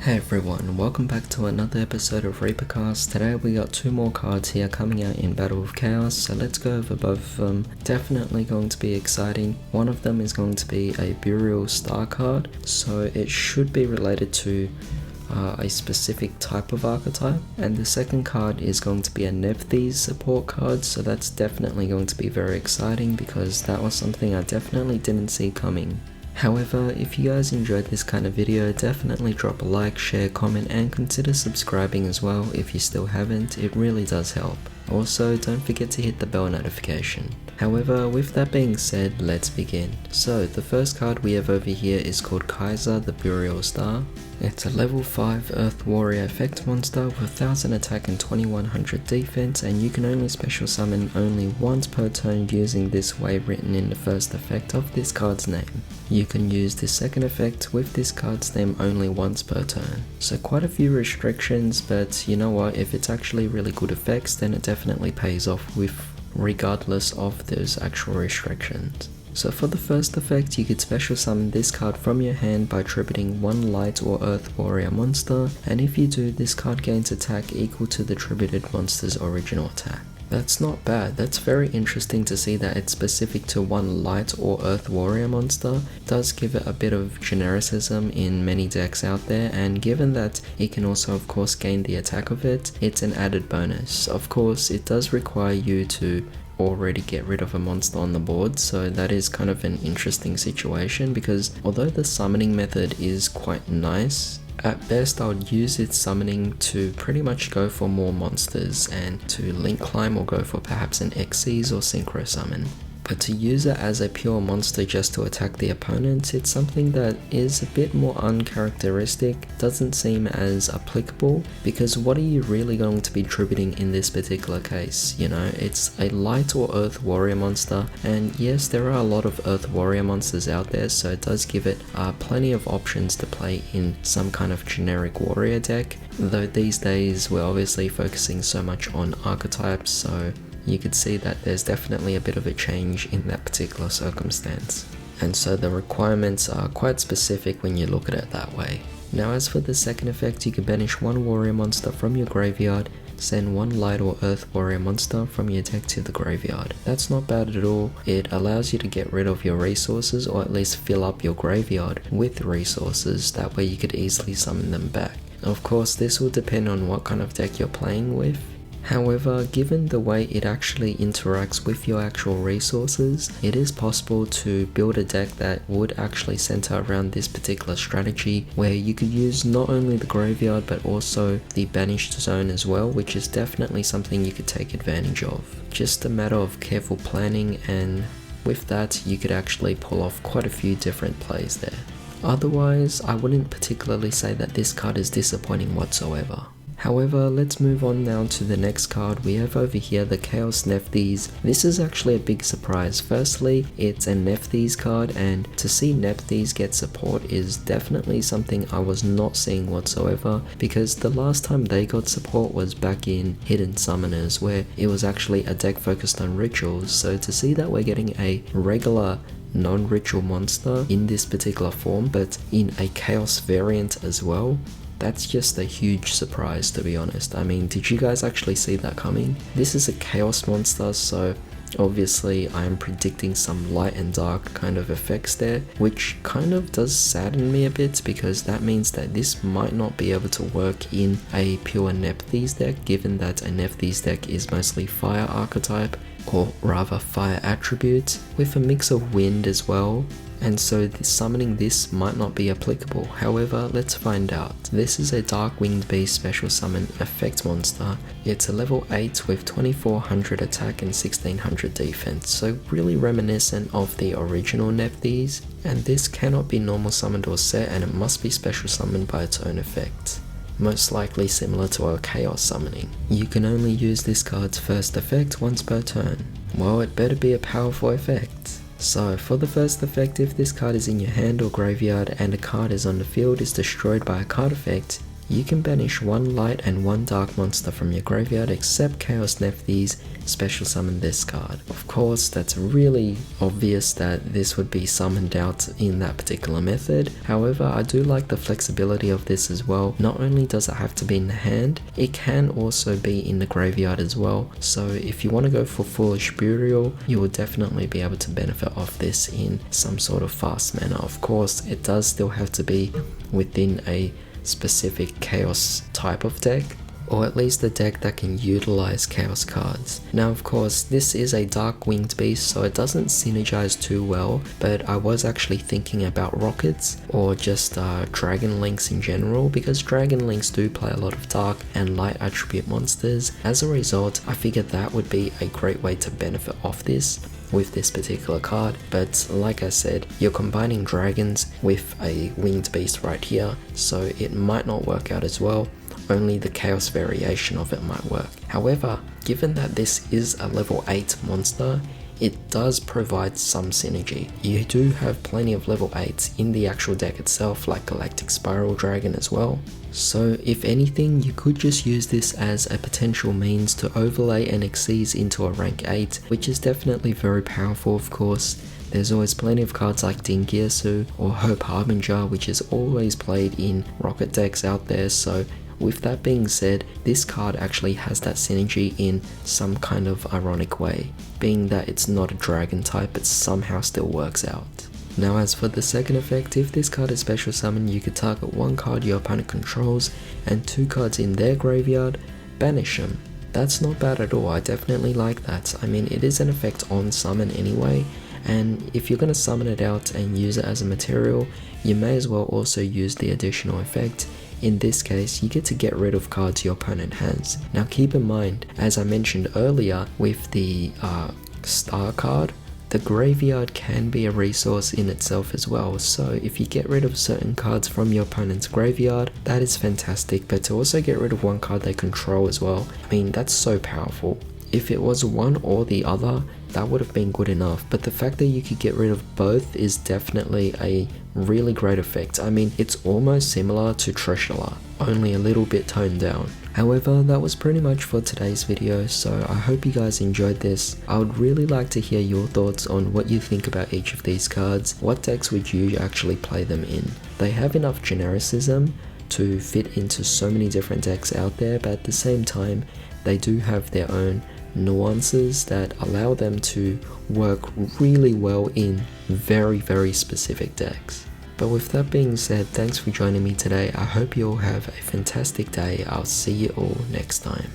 Hey everyone, welcome back to another episode of ReaperCast. Today we got two more cards here coming out in Battle of Chaos, so let's go over both of them. Definitely going to be exciting. One of them is going to be a Burial Star card, so it should be related to a specific type of archetype, and the second card is going to be a Nephthys support card, so that's definitely going to be very exciting because that was something I definitely didn't see coming. However, if you guys enjoyed this kind of video, definitely drop a like, share, comment, and consider subscribing as well if you still haven't. It really does help. Also, don't forget to hit the bell notification. However, with that being said, let's begin. So, the first card we have over here is called Kaiser the Burial Star. It's a level 5 Earth Warrior effect monster with 1000 attack and 2100 defense, and you can only special summon only once per turn using this way written in the first effect of this card's name. You can use the second effect with this card's name only once per turn. So quite a few restrictions, but you know what, if it's actually really good effects then it definitely pays off with regardless of those actual restrictions. So for the first effect, you could special summon this card from your hand by tributing one light or earth warrior monster, and if you do, this card gains attack equal to the tributed monster's original attack. That's not bad. That's very interesting to see that it's specific to one light or earth warrior monster. It does give it a bit of genericism in many decks out there, and given that it can also of course gain the attack of it, it's an added bonus. Of course, it does require you to already get rid of a monster on the board, so that is kind of an interesting situation because although the summoning method is quite nice, at best I would use its summoning to pretty much go for more monsters and to link climb or go for perhaps an Xyz or synchro summon. But to use it as a pure monster just to attack the opponent, it's something that is a bit more uncharacteristic, doesn't seem as applicable, because what are you really going to be tributing in this particular case? You know, it's a light or earth warrior monster, and yes, there are a lot of earth warrior monsters out there, so it does give it plenty of options to play in some kind of generic warrior deck, though these days we're obviously focusing so much on archetypes, so you could see that there's definitely a bit of a change in that particular circumstance. And so the requirements are quite specific when you look at it that way. Now as for the second effect, you can banish one warrior monster from your graveyard, send one light or earth warrior monster from your deck to the graveyard. That's not bad at all. It allows you to get rid of your resources, or at least fill up your graveyard with resources, that way you could easily summon them back. Of course, this will depend on what kind of deck you're playing with. However, given the way it actually interacts with your actual resources, it is possible to build a deck that would actually center around this particular strategy, where you could use not only the graveyard but also the banished zone as well, which is definitely something you could take advantage of. Just a matter of careful planning, and with that you could actually pull off quite a few different plays there. Otherwise, I wouldn't particularly say that this card is disappointing whatsoever. However, let's move on now to the next card. We have over here the Chaos Nephthys. This is actually a big surprise. Firstly, it's a Nephthys card, and to see Nephthys get support is definitely something I was not seeing whatsoever, because the last time they got support was back in Hidden Summoners, where it was actually a deck focused on rituals. So to see that we're getting a regular non-ritual monster in this particular form, but in a Chaos variant as well, that's just a huge surprise, to be honest. I mean, did you guys actually see that coming? This is a Chaos monster, so obviously I am predicting some light and dark kind of effects there, which kind of does sadden me a bit, because that means that this might not be able to work in a pure Nephthys deck, given that a Nephthys deck is mostly fire archetype, or rather fire attributes, with a mix of wind as well. And so summoning this might not be applicable. However, let's find out. This is a Dark Winged Beast special summon effect monster. It's a level 8 with 2400 attack and 1600 defense, so really reminiscent of the original Nephthys, and this cannot be normal summoned or set, and it must be special summoned by its own effect. Most likely similar to our Chaos summoning. You can only use this card's first effect once per turn. Well, it better be a powerful effect. So for the first effect, if this card is in your hand or graveyard and a card is on the field is destroyed by a card effect, you can banish one light and one dark monster from your graveyard except Chaos Nephthys, special summon this card. Of course, that's really obvious that this would be summoned out in that particular method. However, I do like the flexibility of this as well. Not only does it have to be in the hand, it can also be in the graveyard as well. So if you want to go for Foolish Burial, you will definitely be able to benefit off this in some sort of fast manner. Of course, it does still have to be within a specific chaos type of deck, or at least a deck that can utilize chaos cards. Now of course, this is a dark winged beast, so it doesn't synergize too well, but I was actually thinking about rockets or just dragon links in general, because dragon links do play a lot of dark and light attribute monsters. As a result, I figured that would be a great way to benefit off this with this particular card. But like I said, you're combining dragons with a winged beast right here, so it might not work out as well. Only the chaos variation of it might work. However, given that this is a level 8 monster, it does provide some synergy. You do have plenty of level 8s in the actual deck itself, like Galactic Spiral Dragon as well. So if anything, you could just use this as a potential means to overlay an Xyz into a rank 8, which is definitely very powerful of course. There's always plenty of cards like Dingirsu or Hope Harbinger, which is always played in rocket decks out there. So with that being said, this card actually has that synergy in some kind of ironic way, being that it's not a dragon type, it somehow still works out. Now as for the second effect, if this card is special summon, you could target one card your opponent controls and 2 cards in their graveyard, banish them. That's not bad at all, I definitely like that. I mean, it is an effect on summon anyway, and if you're going to summon it out and use it as a material, you may as well also use the additional effect. In this case, you get to get rid of cards your opponent has. Now keep in mind, as I mentioned earlier with the star card, the graveyard can be a resource in itself as well. So if you get rid of certain cards from your opponent's graveyard, that is fantastic, but to also get rid of one card they control as well, I mean, that's so powerful. If it was one or the other, that would have been good enough, but the fact that you could get rid of both is definitely a really great effect. I mean, it's almost similar to Trishula, only a little bit toned down. However, that was pretty much for today's video, so I hope you guys enjoyed this. I would really like to hear your thoughts on what you think about each of these cards. What decks would you actually play them in? They have enough genericism to fit into so many different decks out there, but at the same time, they do have their own nuances that allow them to work really well in very, very specific decks. But with that being said, thanks for joining me today. I hope you all have a fantastic day. I'll see you all next time.